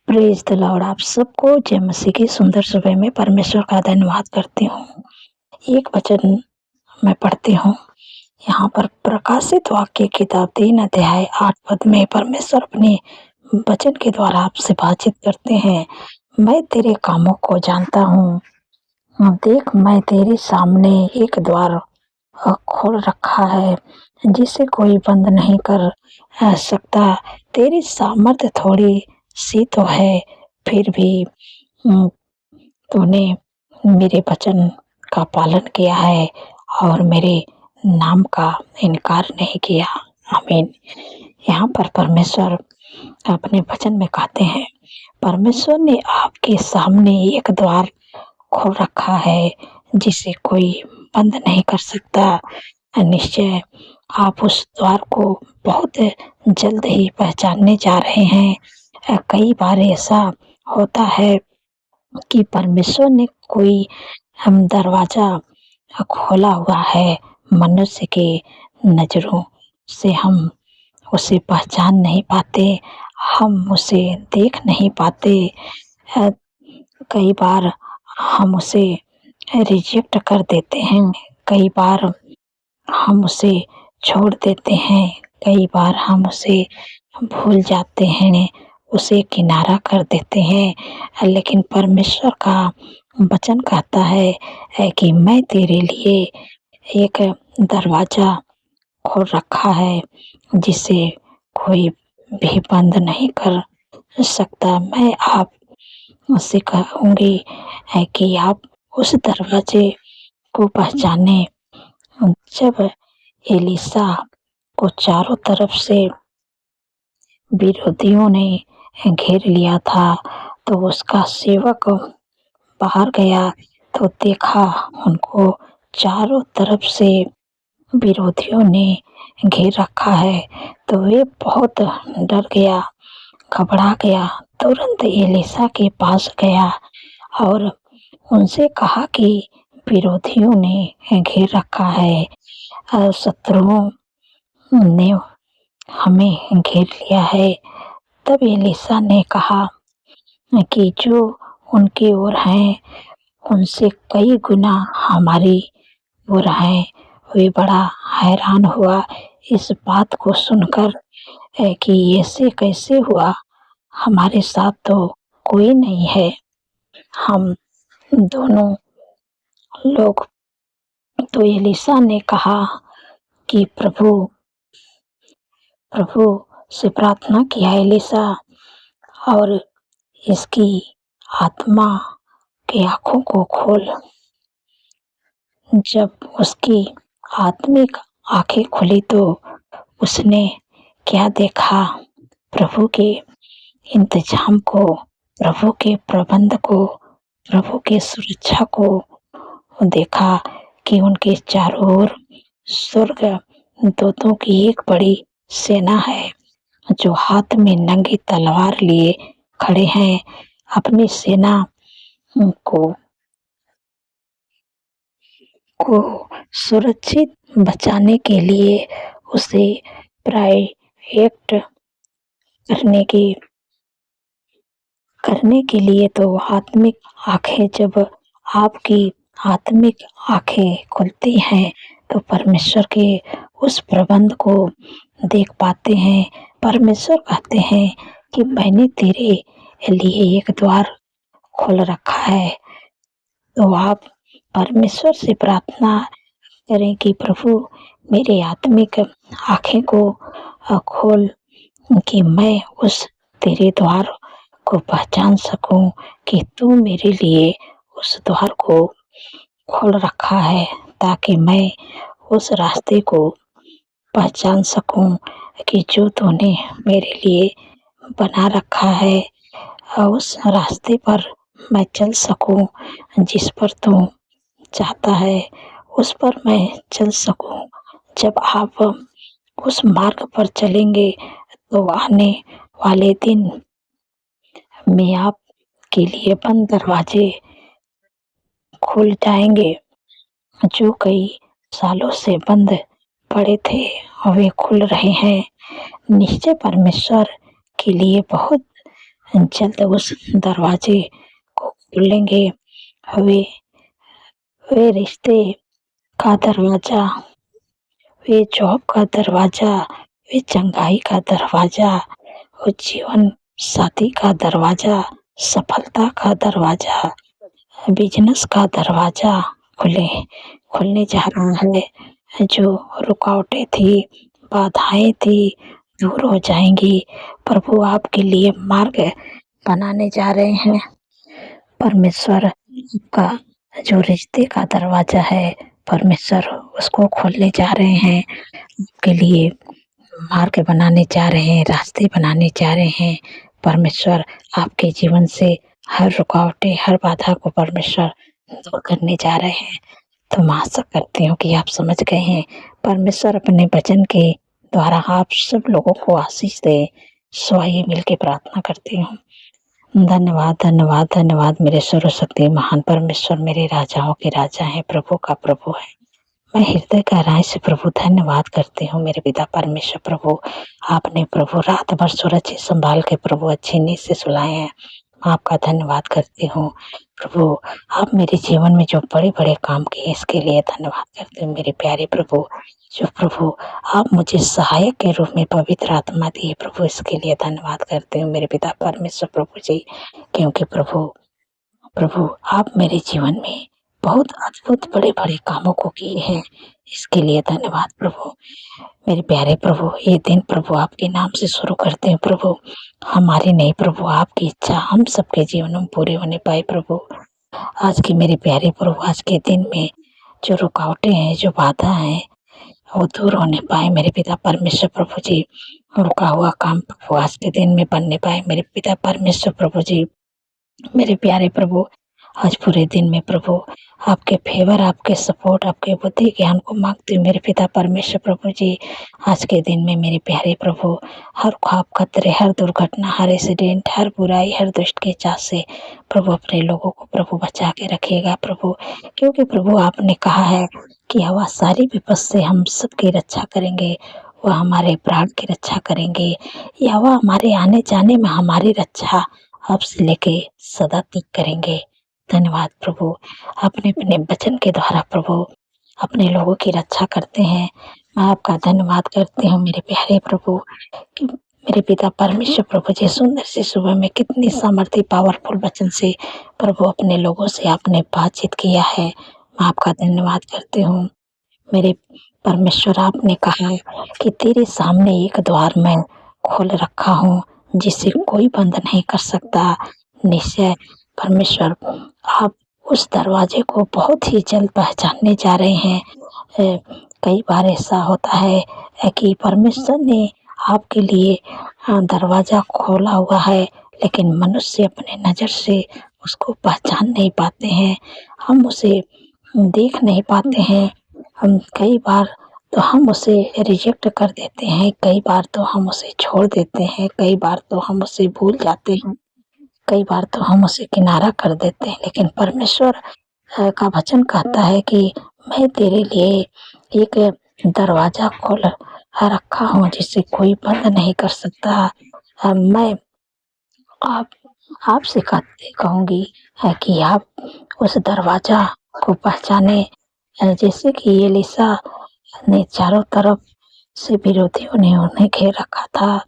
Praise the Lord. आप सबको जय मसीह की सुंदर सुबह में परमेश्वर का धन्यवाद करती हूँ। एक वचन मैं पढ़ती हूँ, यहाँ पर प्रकाशित वाक्य किताब 3 अध्याय 8 पद में परमेश्वर अपने वचन के द्वारा आपसे बातचीत करते हैं। मैं तेरे कामों को जानता हूँ। देख, मैं तेरे सामने एक द्वार खोल रखा है, जिसे कोई बंद नहीं कर सकता। तेरी सामर्थ्य थोड़ी सी तो है, फिर भी उम, तूने मेरे वचन का पालन किया है और मेरे नाम का इनकार नहीं किया। आमीन। यहाँ पर परमेश्वर अपने वचन में कहते हैं, परमेश्वर ने आपके सामने एक द्वार खोल रखा है, जिसे कोई बंद नहीं कर सकता। निश्चय आप उस द्वार को बहुत जल्द ही पहचानने जा रहे हैं। कई बार ऐसा होता है कि परमेश्वर ने कोई दरवाज़ा खोला हुआ है, मनुष्य के नज़रों से हम उसे पहचान नहीं पाते, हम उसे देख नहीं पाते। कई बार हम उसे रिजेक्ट कर देते हैं, कई बार हम उसे छोड़ देते हैं, कई बार हम उसे भूल जाते हैं, उसे किनारा कर देते हैं। लेकिन परमेश्वर का वचन कहता है कि मैं तेरे लिए एक दरवाज़ा खोल रखा है, जिसे कोई भी बंद नहीं कर सकता। मैं आपसे कहूँगी कि आप उस दरवाजे को पहचानें। जब एलीशा को चारों तरफ से विरोधियों ने घेर लिया था, तो उसका सेवक बाहर गया तो देखा उनको चारों तरफ से विरोधियों ने घेर रखा है, तो वे बहुत डर गया, घबरा गया। तुरंत एलीशा के पास गया और उनसे कहा कि विरोधियों ने घेर रखा है, शत्रुओं ने हमें घेर लिया है। तब एलीशा ने कहा कि जो उनकी ओर हैं, उनसे कई गुना हमारी ओर हैं। वे बड़ा हैरान हुआ इस बात को सुनकर कि ऐसे कैसे हुआ, हमारे साथ तो कोई नहीं है। हम दोनों लोग। तो एलीशा ने कहा कि प्रभु से प्रार्थना किया एलीशा, और इसकी आत्मा की आँखों को खोल। जब उसकी आत्मिक आँखें खुली तो उसने क्या देखा? प्रभु के इंतजाम को, प्रभु के प्रबंध को, प्रभु के सुरक्षा को देखा कि उनके चारों ओर स्वर्ग दूतों की एक बड़ी सेना है, जो हाथ में नंगी तलवार लिए खड़े हैं। अपनी सेना को सुरक्षित बचाने के लिए उसे प्रोटेक्ट करने के लिए तो आत्मिक आँखें, जब आपकी आत्मिक आँखें खुलती हैं तो परमेश्वर के उस प्रबंध को देख पाते हैं। परमेश्वर कहते हैं कि मैंने तेरे लिए एक द्वार खोल रखा है। तो आप परमेश्वर से प्रार्थना करें कि प्रभु मेरे आत्मिक आँखें को खोल, कि मैं उस तेरे द्वार को पहचान सकूं, कि तू मेरे लिए उस द्वार को खोल रखा है, ताकि मैं उस रास्ते को पहचान सकूं कि जो तूने मेरे लिए बना रखा है, और उस रास्ते पर मैं चल सकूं, जिस पर तू चाहता है उस पर मैं चल सकूं। जब आप उस मार्ग पर चलेंगे तो आने वाले दिन में आपके लिए बंद दरवाजे खुल जाएंगे, जो कई सालों से बंद पड़े थे और वे खुल रहे हैं। निश्चय परमेश्वर के लिए बहुत जल्द उस दरवाजे को खोलेंगे। वे वे रिश्ते का दरवाज़ा, वे जॉब का दरवाज़ा, वे चंगाई का दरवाज़ा, वो जीवन साथी का दरवाज़ा, सफलता का दरवाज़ा, बिज़नेस का दरवाज़ा खुलने जा रहा है। जो रुकावटें थी, बाधाएँ थी, दूर हो जाएँगी। प्रभु आपके लिए मार्ग बनाने जा रहे हैं। परमेश्वर का जो रिश्ते का दरवाज़ा है, परमेश्वर उसको खोलने जा रहे हैं। आपके लिए मार्ग बनाने जा रहे हैं, रास्ते बनाने जा रहे हैं। परमेश्वर आपके जीवन से हर रुकावटें, हर बाधा को परमेश्वर दूर करने जा रहे हैं। तो मैं आशा करती हूँ कि आप समझ गए हैं। परमेश्वर अपने वचन के द्वारा आप सब लोगों को आशीष दे। सो आइए मिल के प्रार्थना करती हूँ। धन्यवाद, धन्यवाद, धन्यवाद मेरे सर्वशक्ति महान परमेश्वर, मेरे राजाओं के राजा हैं, प्रभु का प्रभु है। मैं हृदय गहराई से प्रभु धन्यवाद करती हूँ मेरे पिता परमेश्वर। प्रभु आपने प्रभु रात भर सुरक्षित संभाल के प्रभु अच्छी नींद से सुलाए हैं। आपका धन्यवाद करती हूँ प्रभु। आप मेरे जीवन में जो बड़े-बड़े काम किए इसके लिए धन्यवाद करती हूँ मेरे प्यारे प्रभु। जो प्रभु आप मुझे सहायक के रूप में पवित्र आत्मा दिए प्रभु, इसके लिए धन्यवाद करती हूँ मेरे पिता परमेश्वर प्रभु जी। क्योंकि प्रभु आप मेरे जीवन में बहुत अद्भुत बड़े-बड़े कामों को किए हैं, इसके लिए धन्यवाद प्रभु। मेरे प्यारे प्रभु, ये दिन प्रभु आपके नाम से शुरू करते हैं प्रभु। हमारी नहीं प्रभु, आपकी इच्छा हम सबके जीवन में पूरे होने पाए प्रभु। आज के मेरे प्यारे प्रभु, आज के दिन में जो रुकावटें हैं, जो बाधा हैं, वो दूर होने पाए मेरे पिता परमेश्वर प्रभु जी। रुका हुआ काम प्रभु आज के दिन में बनने पाए मेरे पिता परमेश्वर प्रभु जी। मेरे प्यारे प्रभु, आज पूरे दिन में प्रभु आपके फेवर, आपके सपोर्ट, आपके बुद्धि ज्ञान को मांगती हूँ मेरे पिता परमेश्वर प्रभु जी। आज के दिन में मेरे प्यारे प्रभु हर ख्वाब खतरे, हर दुर्घटना, हर एक्सीडेंट, हर बुराई, हर दुष्ट के चाल से प्रभु अपने लोगों को प्रभु बचा के रखिएगा प्रभु। क्योंकि प्रभु आपने कहा है कि वह सारी विपद से हम सबकी रक्षा करेंगे, वह हमारे प्राण की रक्षा करेंगे, या वह हमारे आने जाने में हमारी रक्षा अब से लेके सदा तक करेंगे। धन्यवाद प्रभु, आपने अपने वचन के द्वारा प्रभु अपने लोगों की रक्षा करते हैं। मैं आपका धन्यवाद करती हूँ मेरे प्यारे प्रभु कि मेरे पिता परमेश्वर प्रभु जी सुंदर सी सुबह में कितनी सामर्थ्य पावरफुल वचन से प्रभु अपने लोगों से आपने बातचीत किया है। मैं आपका धन्यवाद करती हूँ मेरे परमेश्वर। आपने कहा कि तेरे सामने एक द्वार मैं खोल रखा हूँ जिसे कोई बंद नहीं कर सकता। निश्चय परमेश्वर आप उस दरवाजे को बहुत ही जल्द पहचानने जा रहे हैं। कई बार ऐसा होता है कि परमेश्वर ने आपके लिए दरवाज़ा खोला हुआ है, लेकिन मनुष्य अपने नज़र से उसको पहचान नहीं पाते हैं, हम उसे देख नहीं पाते हैं। हम कई बार तो हम उसे रिजेक्ट कर देते हैं, कई बार तो हम उसे छोड़ देते हैं, कई बार तो हम उसे भूल जाते हैं, कई बार तो हम उसे किनारा कर देते हैं। लेकिन परमेश्वर का वचन कहता है कि मैं तेरे लिए एक दरवाज़ा खोल रखा हूँ जिसे कोई बंद नहीं कर सकता। मैं आप आपसे कहूँगी कि आप उस दरवाज़ा को पहचाने। जैसे कि एलीशा ने चारों तरफ से विरोधियों ने उन्हें घेर रखा था,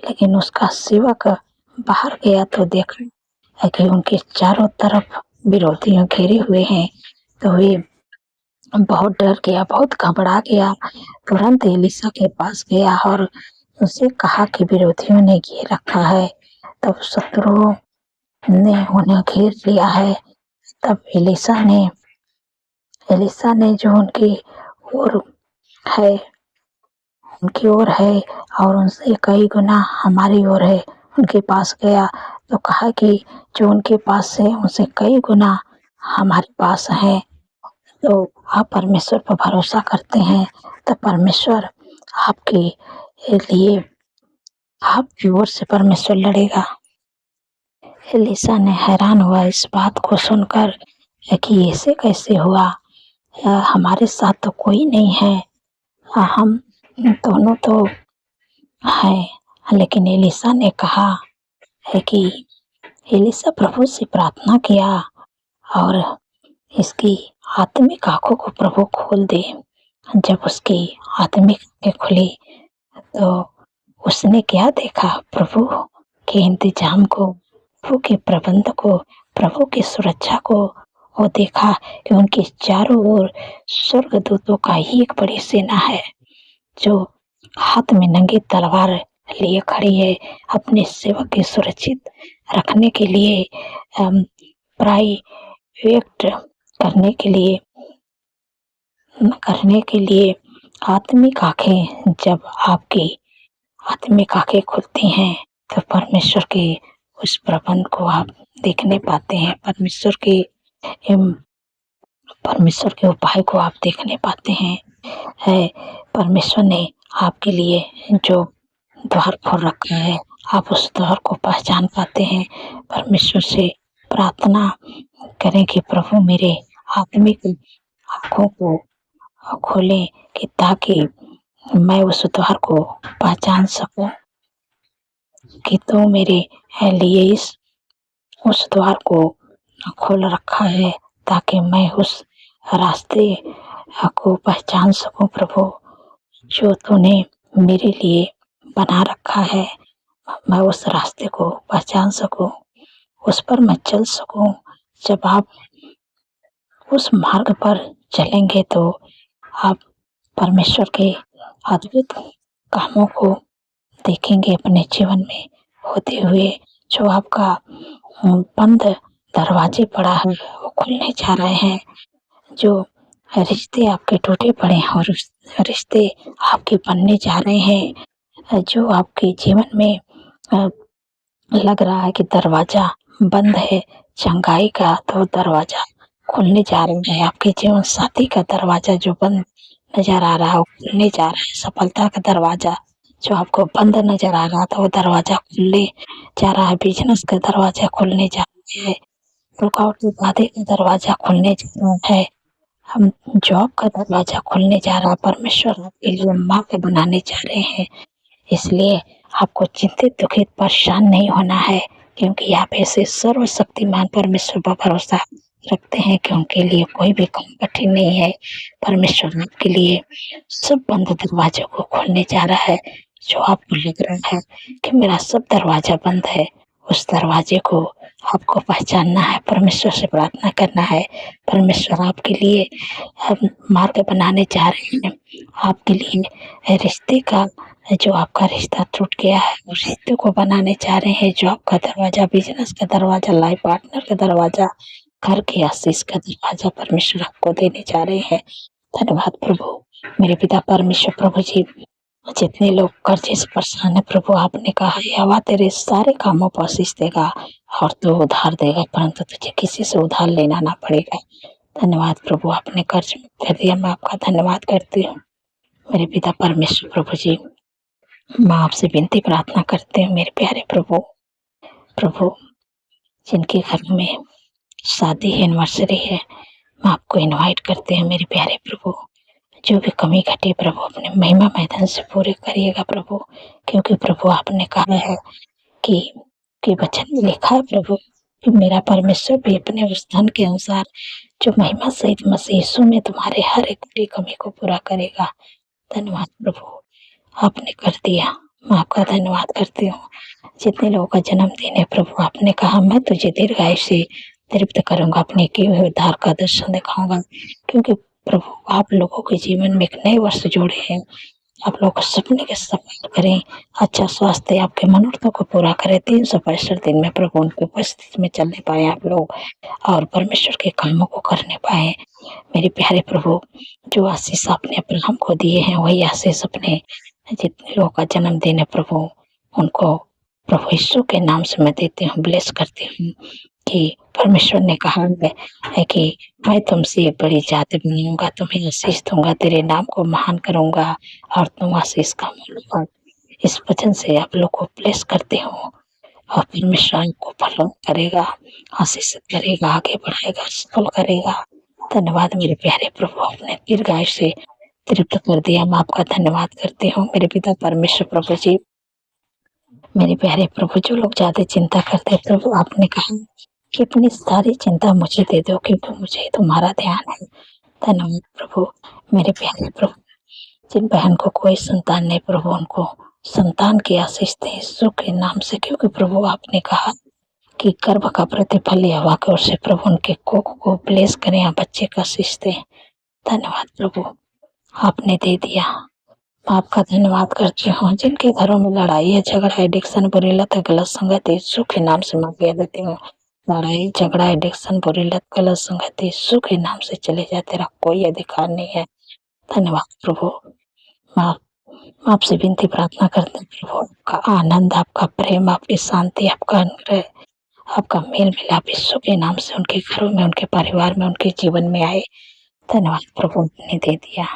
लेकिन उसका सेवक बाहर गया तो देखा कि उनके चारों तरफ विरोधियों घेरे हुए हैं, तो वे बहुत डर गया, बहुत घबरा गया। तुरंत एलीशा के पास गया और उससे कहा कि विरोधियों ने घेर रखा है, तब शत्रुओं ने उन्हें घेर लिया है। तब एलीशा ने जो उनकी ओर है और उनसे कई गुना हमारी ओर है, उनके पास गया तो कहा कि जो उनके पास है उनसे कई गुना हमारे पास है। तो आप परमेश्वर पर भरोसा करते हैं तो परमेश्वर आपके लिए आपकी ओर से परमेश्वर लड़ेगा। एलीशा ने हैरान हुआ इस बात को सुनकर कि ऐसे कैसे हुआ, हमारे साथ तो कोई नहीं है, हम दोनों तो हैं। लेकिन एलीशा ने कहा है कि एलिशा प्रभु से प्रार्थना किया और इसकी आत्मिक आंखों को प्रभु खोल दे। जब उसकी आत्मिक आंखें खुली तो उसने क्या देखा? प्रभु के इंतजाम को, प्रभु के प्रबंध को, प्रभु की सुरक्षा को। वो देखा कि उनके चारों ओर स्वर्गदूतों का ही एक बड़ी सेना है जो हाथ में नंगी तलवार लिए खड़ी है, अपने सेवक की सुरक्षित रखने के लिए, प्राइवेट करने के लिए आत्मिक आंखें, जब आपकी आत्मिक आंखें खुलती हैं तो परमेश्वर के उस प्रबंध को आप देखने पाते हैं। परमेश्वर के उपाय को आप देखने पाते हैं। परमेश्वर ने आपके लिए जो द्वार खोल रखा है, आप उस द्वार को पहचान पाते हैं। परमेश्वर से प्रार्थना करें कि प्रभु मेरे आत्मिक आंखों को खोलें कि ताकि मैं उस द्वार को पहचान सकूं कि तो मेरे लिए उस द्वार को खोल रखा है, ताकि मैं उस रास्ते को पहचान सकूं प्रभु, जो तूने मेरे लिए बना रखा है। मैं उस रास्ते को पहचान सकूं, उस पर मैं चल सकूं। जब आप उस मार्ग पर चलेंगे तो आप परमेश्वर के अद्भुत कामों को देखेंगे अपने जीवन में होते हुए। जो आपका बंद दरवाजे पड़ा है वो खुलने जा रहे हैं। जो रिश्ते आपके टूटे पड़े हैं और रिश्ते आपके बनने जा रहे हैं। जो आपके जीवन में लग रहा है कि दरवाजा बंद है चंगाई का, तो दरवाजा खुलने जा रहा है। आपके जीवन साथी का दरवाजा जो बंद नजर आ रहा है वो खुलने जा रहा है। सफलता का दरवाजा जो आपको बंद नजर आ रहा था वो दरवाजा खुलने जा रहा है। बिजनेस का दरवाजा खुलने जा रहा है। रुकावटी बाधे का दरवाजा खुलने जा रहा है। हम जॉब का दरवाजा खुलने जा रहा है। परमेश्वर आपके लिए मार्ग बनाने जा रहे हैं। इसलिए आपको चिंतित, दुखित, परेशान नहीं होना है, क्योंकि आप ऐसे सर्वशक्तिमान परमेश्वर पर भरोसा रखते हैं कि उनके लिए कोई भी काम कठिन नहीं है। परमेश्वर आपके लिए सब बंद दरवाजों को खोलने जा रहा है। जो आपको लग रहा है कि मेरा सब दरवाजा बंद है, उस दरवाजे को आपको पहचानना है, परमेश्वर से प्रार्थना करना है। परमेश्वर आपके लिए मार्ग बनाने जा रहे हैं। आपके लिए रिश्ते का, जो आपका रिश्ता टूट गया है उस रिश्ते को बनाने जा रहे हैं। जॉब का दरवाजा, बिजनेस का दरवाजा, लाइफ पार्टनर का दरवाजा, घर के आशीष का दरवाजा परमेश्वर आपको देने जा रहे हैं। धन्यवाद प्रभु, मेरे पिता परमेश्वर। प्रभु जी, जितने लोग कर्जे से परेशान है प्रभु, आपने कहा है यहोवा तेरे सारे कामों पर आशीष देगा और तू उधार देगा, परंतु तुझे किसी से उधार लेना ना पड़ेगा। धन्यवाद प्रभु, आपने कर्ज मुक्त कर दिया, मैं आपका धन्यवाद करती हूँ। मेरे पिता परमेश्वर प्रभु जी, मैं आपसे विनती प्रार्थना करती हूँ मेरे प्यारे प्रभु। प्रभु, जिनके घर में शादी है, एनिवर्सरी है, मैं आपको इनवाइट करते हैं मेरे प्यारे प्रभु। जो भी कमी घटी प्रभु अपने महिमा मैदान से पूरे करिएगा प्रभु, क्योंकि प्रभु आपने कहा है कि वचन में लिखा है प्रभु कि मेरा परमेश्वर भी अपने उस धन के अनुसार जो महिमा सहित मसीह यीशु में तुम्हारे हर एक बड़ी कमी को पूरा करेगा। धन्यवाद प्रभु, आपने कर दिया, मैं आपका धन्यवाद करती हूँ। जितने लोगों का जन्मदिन है प्रभु, आपने कहा मैं तुझे दीर्घायु से तृप्त करूंगा, अपने किए हुए उद्धार का दर्शन दिखाऊंगा। क्योंकि प्रभु आप लोगों के जीवन में एक नए वर्ष जोड़े हैं। आप लोगों को सपने के सफल करें, अच्छा स्वास्थ्य आपके मनोरथों को पूरा करें। 365 दिन में प्रभु उनकी उपस्थिति में चलने पाए आप लोग और परमेश्वर के कामों को करने पाए। मेरे प्यारे प्रभु, जो आशीष आपने अब्राहम को दिए हैं वही आशीष अपने जितने लोगों का जन्मदिन है प्रभु उनको प्रभु यीशु के नाम से मैं देती हूँ, ब्लेस करती हूँ कि परमेश्वर ने कहा है कि मैं तुमसे एक बड़ी जाति बनाऊंगा, तुम्हें आशीष दूंगा, तेरे नाम को महान करूंगा और तुम आशीष का मूल। इस वचन से आप लोग को ब्लेस करते हो और परमेश्वर आपको फल करेगा, आशीष करेगा, आगे बढ़ाएगा, सफल करेगा। धन्यवाद मेरे प्यारे प्रभु, आपने दीर्घायु से तृप्त कर दिया, मैं आपका धन्यवाद करती हूँ मेरे पिता परमेश्वर। प्रभु जी, मेरे प्यारे प्रभु, जो लोग ज़्यादा चिंता करते हैं प्रभु, आपने कहा कि अपनी सारी चिंता मुझे दे दो क्योंकि मुझे तुम्हारा ध्यान है। धन्यवाद प्रभु। मेरे प्यारे प्रभु, जिन बहन को कोई संतान नहीं प्रभु, उनको संतान की आशीष दें यीशु के नाम से, क्योंकि प्रभु आपने कहा कि गर्भ का प्रतिफल यहोवा की ओर से। प्रभु उनके कोख को ब्लेस करें, या बच्चे का आशीष दें। धन्यवाद प्रभु, आपने दे दिया। आपका धन्यवाद करती हूँ। जिनके घरों में लड़ाई है, झगड़ा, एडिक्शन, बुरी लत, गलत संगत, यीशु के नाम से मैं कह देती हूँ, लड़ाई, झगड़ा, एडिक्शन, बुरी लत, गलत संगत, यीशु के नाम से चले जाए। तेरा कोई अधिकार नहीं है। धन्यवाद प्रभु। मैं आपसे विनती प्रार्थना करते हैं प्रभु, आपका आनंद, आपका प्रेम, आपकी शांति, आपका अनुग्रह, आपका मेल मिलाप यीशु के नाम से उनके घरों में, उनके परिवार में, उनके जीवन में आए। धन्यवाद प्रभु, आपने दे दिया।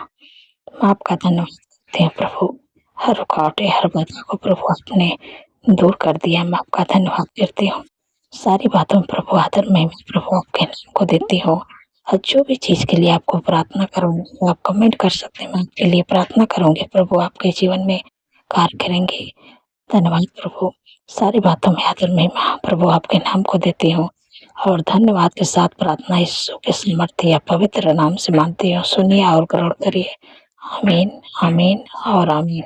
आपका धन्यवाद करते हैं प्रभु। हर रुकावटें, हर बाधा को प्रभु आपने दूर कर दिया। मैं आपका धन्यवाद करती हूँ। सारी बातों में प्रभु आदर में प्रभु आपके नाम को देती हूँ। और जो भी चीज़ के लिए आपको प्रार्थना करूँगी, आप कमेंट कर सकते हैं, मैं आपके लिए प्रार्थना करूँगी। प्रभु आपके जीवन में कार्य करेंगे। धन्यवाद प्रभु। सारी बातों में आदर में मैं प्रभु आपके नाम को देती हूँ और धन्यवाद के साथ प्रार्थना यीशु के समर्थी या पवित्र नाम से मानती हूँ। सुनिए और ग्रहण करिए। आमीन, आमीन और आमीन।